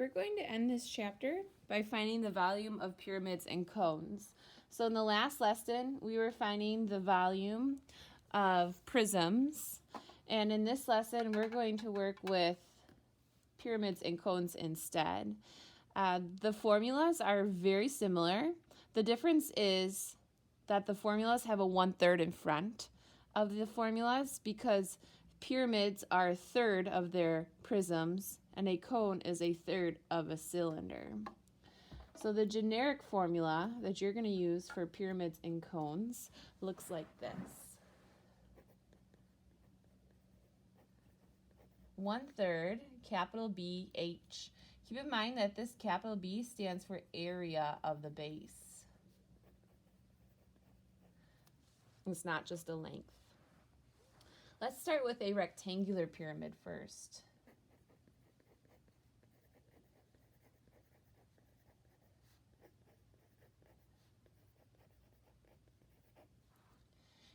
We're going to end this chapter by finding the volume of pyramids and cones. So in the last lesson, we were finding the volume of prisms. And in this lesson, we're going to work with pyramids and cones instead. The formulas are very similar. The difference is that the formulas have a 1/3 in front of the formulas because pyramids are a third of their prisms and a cone is a third of a cylinder. So the generic formula that you're going to use for pyramids and cones looks like this. 1/3 capital BH. Keep in mind that this capital B stands for area of the base. It's not just a length. Let's start with a rectangular pyramid first.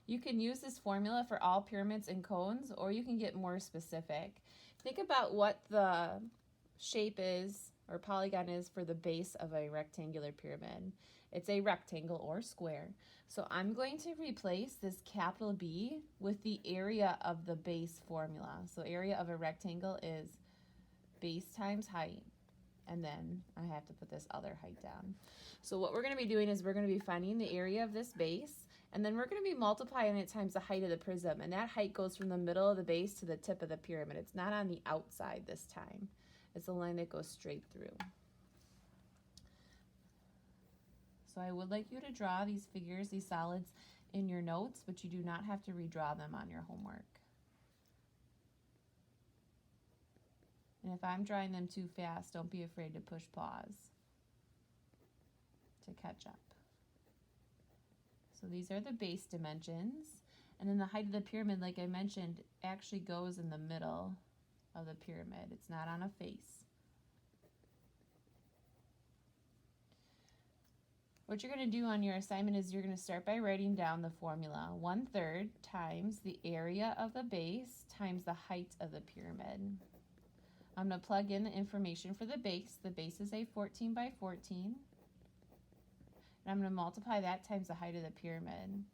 You can use this formula for all pyramids and cones, or you can get more specific. Think about what the shape is or polygon is for the base of a rectangular pyramid. It's a rectangle or square. So I'm going to replace this capital B with the area of the base formula. So area of a rectangle is base times height. And then I have to put this other height down. So what we're going to be doing is we're going to be finding the area of this base, and then we're going to be multiplying it times the height of the prism. And that height goes from the middle of the base to the tip of the pyramid. It's not on the outside this time. It's a line that goes straight through. So I would like you to draw these figures, these solids, in your notes, but you do not have to redraw them on your homework. And if I'm drawing them too fast, don't be afraid to push pause to catch up. So these are the base dimensions. And then the height of the pyramid, like I mentioned, actually goes in the middle of the pyramid. It's not on a face. What you're going to do on your assignment is you're going to start by writing down the formula. 1/3 times the area of the base times the height of the pyramid. I'm going to plug in the information for the base. The base is a 14 by 14. And I'm going to multiply that times the height of the pyramid.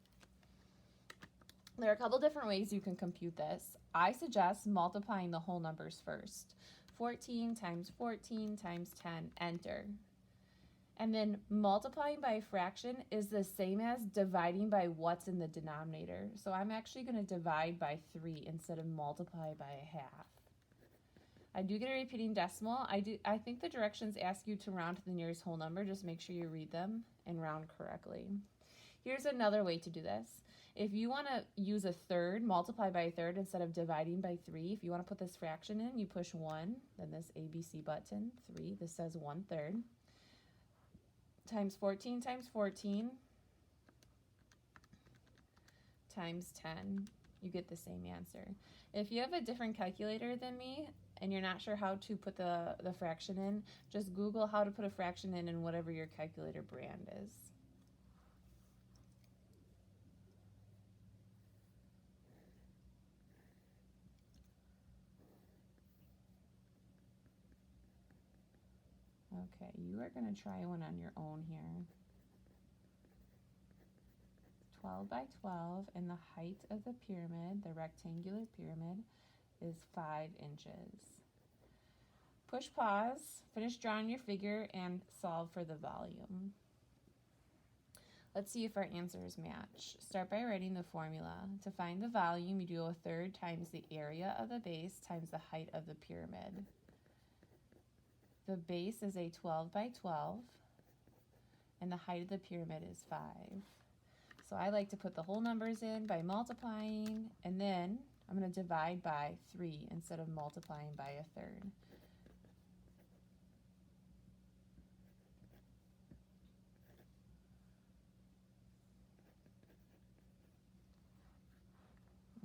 There are a couple different ways you can compute this. I suggest multiplying the whole numbers first. 14 times 14 times 10, enter. And then multiplying by a fraction is the same as dividing by what's in the denominator. So I'm actually going to divide by 3 instead of multiply by a half. I do get a repeating decimal. I think the directions ask you to round to the nearest whole number. Just make sure you read them and round correctly. Here's another way to do this. If you want to use a third, multiply by a third instead of dividing by 3. If you want to put this fraction in, you push 1, then this ABC button, 3. This says 1/3. Times 14 times 14 times 10. You get the same answer. If you have a different calculator than me and you're not sure how to put the fraction in, just Google how to put a fraction in whatever your calculator brand is. Okay, you are going to try one on your own here. 12 by 12, and the height of the pyramid, the rectangular pyramid, is 5 inches. Push pause, finish drawing your figure, and solve for the volume. Let's see if our answers match. Start by writing the formula. To find the volume, you do 1/3 times the area of the base times the height of the pyramid. The base is a 12 by 12, and the height of the pyramid is 5. So I like to put the whole numbers in by multiplying, and then I'm going to divide by 3 instead of multiplying by 1/3.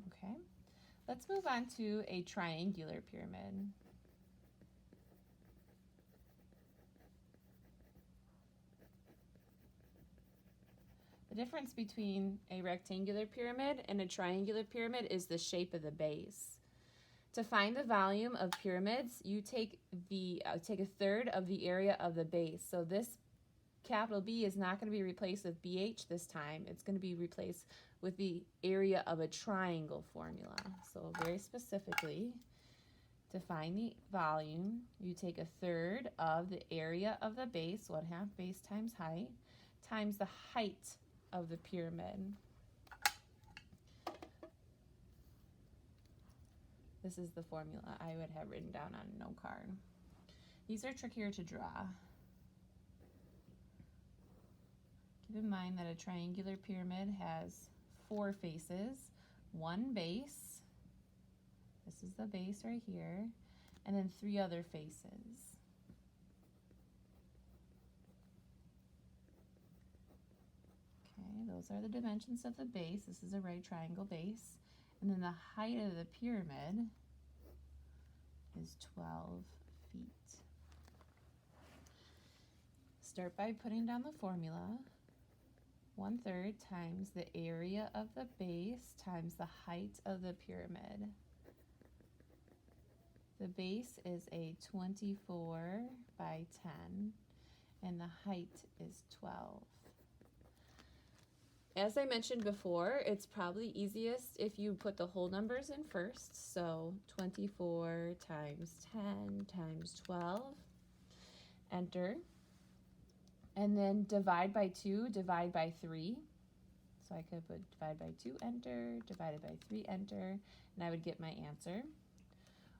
Okay, let's move on to a triangular pyramid. The difference between a rectangular pyramid and a triangular pyramid is the shape of the base. To find the volume of pyramids, you take a third of the area of the base. So this capital B is not going to be replaced with BH this time. It's going to be replaced with the area of a triangle formula. So very specifically, to find the volume, you take a third of the area of the base, 1/2 base times the height of the pyramid. This is the formula I would have written down on a note card. These are trickier to draw. Keep in mind that a triangular pyramid has 4 faces, 1 base, this is the base right here, and then 3 other faces. Okay, those are the dimensions of the base. This is a right triangle base. And then the height of the pyramid is 12 feet. Start by putting down the formula. 1/3 times the area of the base times the height of the pyramid. The base is a 24 by 10, and the height is 12. As I mentioned before, it's probably easiest if you put the whole numbers in first. So 24 times 10 times 12, enter. And then divide by 2, divide by 3. So I could put divide by 2, enter, divided by 3, enter, and I would get my answer.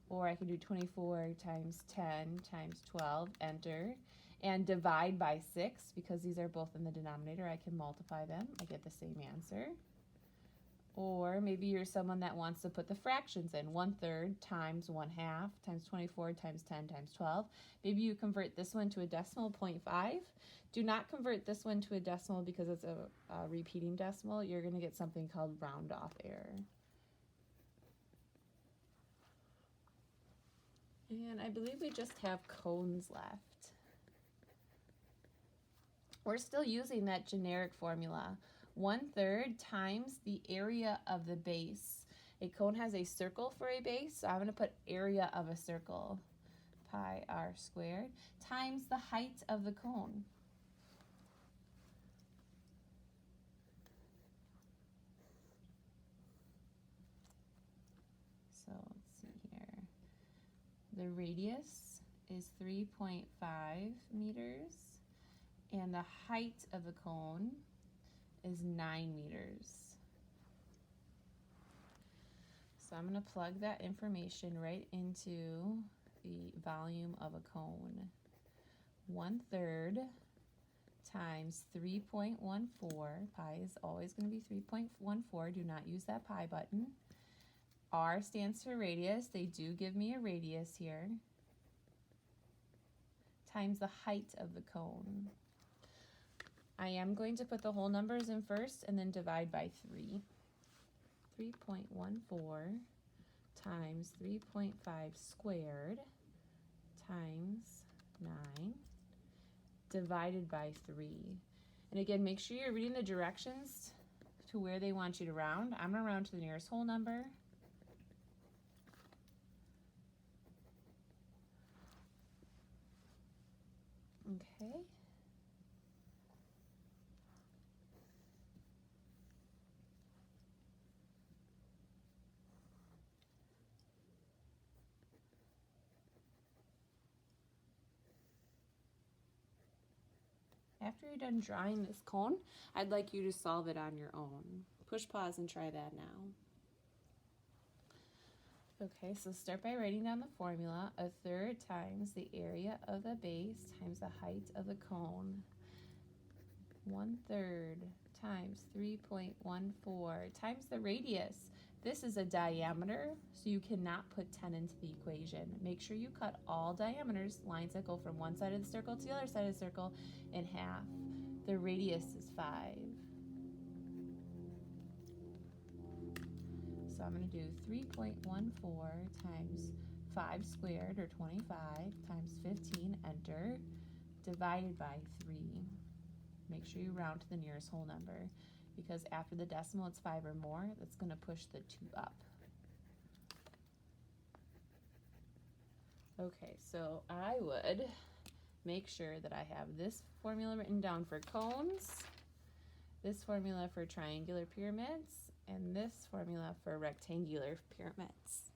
Or I could do 24 times 10 times 12, enter, and divide by 6, because these are both in the denominator. I can multiply them. I get the same answer. Or maybe you're someone that wants to put the fractions in. 1/3 times 1/2 times 24 times 10 times 12. Maybe you convert this one to a decimal, 0.5. Do not convert this one to a decimal because it's a repeating decimal. You're going to get something called round off error. And I believe we just have cones left. We're still using that generic formula. 1/3 times the area of the base. A cone has a circle for a base, so I'm going to put area of a circle, pi r squared, times the height of the cone. So let's see here. The radius is 3.5 meters. And the height of the cone is 9 meters. So I'm going to plug that information right into the volume of a cone. 1/3 times 3.14, pi is always going to be 3.14, do not use that pi button. R stands for radius, they do give me a radius here, times the height of the cone. I am going to put the whole numbers in first and then divide by 3. 3.14 times 3.5 squared times 9 divided by 3. And again, make sure you're reading the directions to where they want you to round. I'm going to round to the nearest whole number. Okay. After you're done drawing this cone, I'd like you to solve it on your own. Push pause and try that now. Okay, so start by writing down the formula. 1/3 times the area of the base times the height of the cone. 1/3 times 3.14 times the radius. This is a diameter, so you cannot put 10 into the equation. Make sure you cut all diameters, lines that go from one side of the circle to the other side of the circle, in half. The radius is 5. So I'm going to do 3.14 times 5 squared, or 25, times 15, enter, divided by 3. Make sure you round to the nearest whole number, because after the decimal it's 5 or more. That's going to push the 2 up. Okay, so I would make sure that I have this formula written down for cones, this formula for triangular pyramids, and this formula for rectangular pyramids.